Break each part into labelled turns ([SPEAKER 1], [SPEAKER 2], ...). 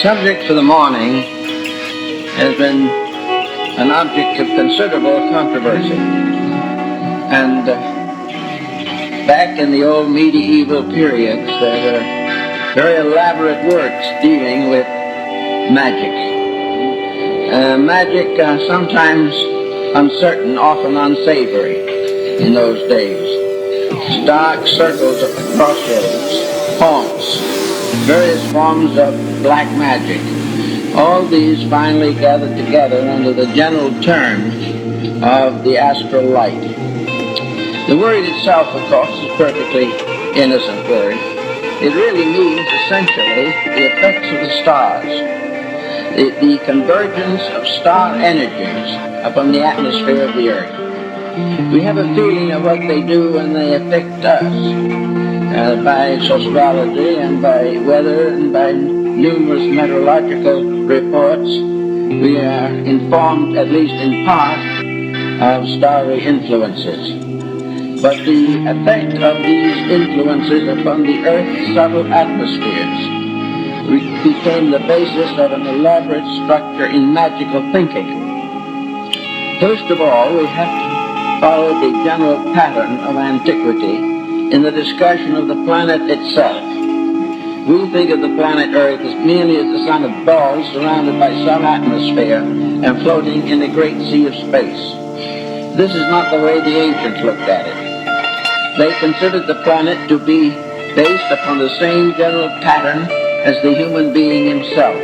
[SPEAKER 1] subject for the morning has been an object of considerable controversy. And back in the old medieval periods, there were very elaborate works dealing with magic. Magic sometimes uncertain, often unsavory in those days. Dark circles at the crossroads, haunts, various forms of black magic. All these finally gathered together under the general term of the astral light. The word itself, of course, is a perfectly innocent word. It really means, essentially, the effects of the stars, the convergence of star energies upon the atmosphere of the earth. We have a feeling of what they do when they affect us. By sociology and by weather and by numerous meteorological reports, we are informed, at least in part, of starry influences. But the effect of these influences upon the Earth's subtle atmospheres became the basis of an elaborate structure in magical thinking. First of all, we have to follow the general pattern of antiquity in the discussion of the planet itself. We think of the planet Earth as merely as a son of balls surrounded by some atmosphere and floating in a great sea of space. This is not the way the ancients looked at it. They considered the planet to be based upon the same general pattern as the human being himself.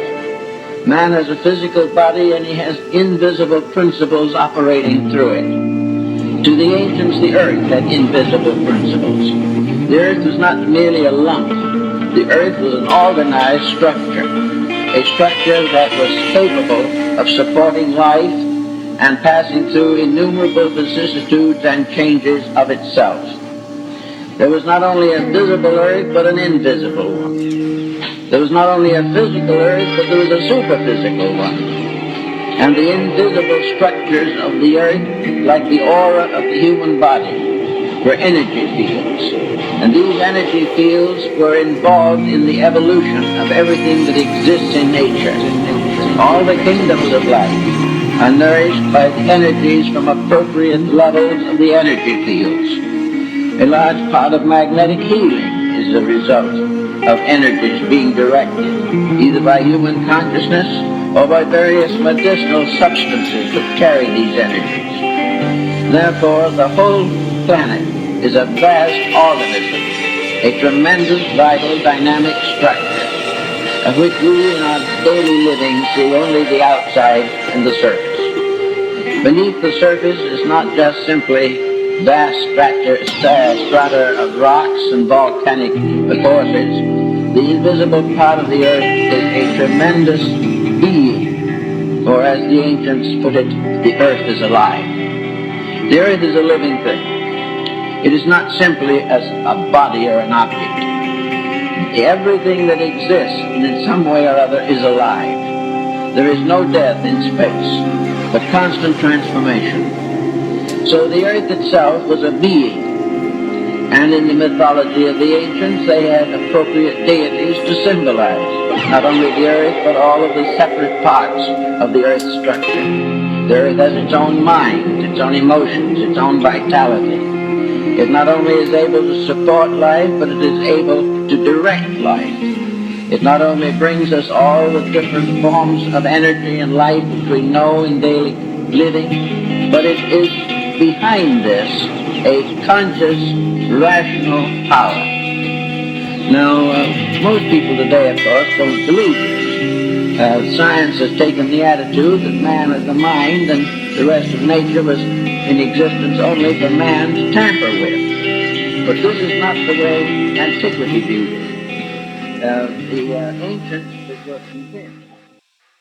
[SPEAKER 1] Man has a physical body and he has invisible principles operating through it. To the ancients, the earth had invisible principles. The earth was not merely a lump. The earth was an organized structure, a structure that was capable of supporting life and passing through innumerable vicissitudes and changes of itself. There was not only a visible earth, but an invisible one. There was not only a physical earth, but there was a superphysical one. And the invisible structures of the earth, like the aura of the human body, were energy fields. And these energy fields were involved in the evolution of everything that exists in nature. All the kingdoms of life are nourished by the energies from appropriate levels of the energy fields. A large part of magnetic healing is the result of energies being directed, either by human consciousness or by various medicinal substances that carry these energies. Therefore, the whole planet is a vast organism, a tremendous, vital, dynamic structure, of which we in our daily living see only the outside and the surface. Beneath the surface is not just simply vast strata of rocks and volcanic forces. The invisible part of the earth is a tremendous being, for as the ancients put it, the earth is alive. The earth is a living thing. It is not simply as a body or an object. Everything that exists in some way or other is alive. There is no death in space, but constant transformation. So the earth itself was a being, and in the mythology of the ancients they had appropriate deities to symbolize not only the earth, but all of the separate parts of the earth's structure. The earth has its own mind, its own emotions, its own vitality. It not only is able to support life, but it is able to direct life. It not only brings us all the different forms of energy and life which we know in daily living, but it is behind this a conscious, rational power. Now, most people today, of course, don't believe this. Science has taken the attitude that man is the mind and the rest of nature was in existence only for man to tamper with. But this is not the way antiquity viewed it. The ancients were convinced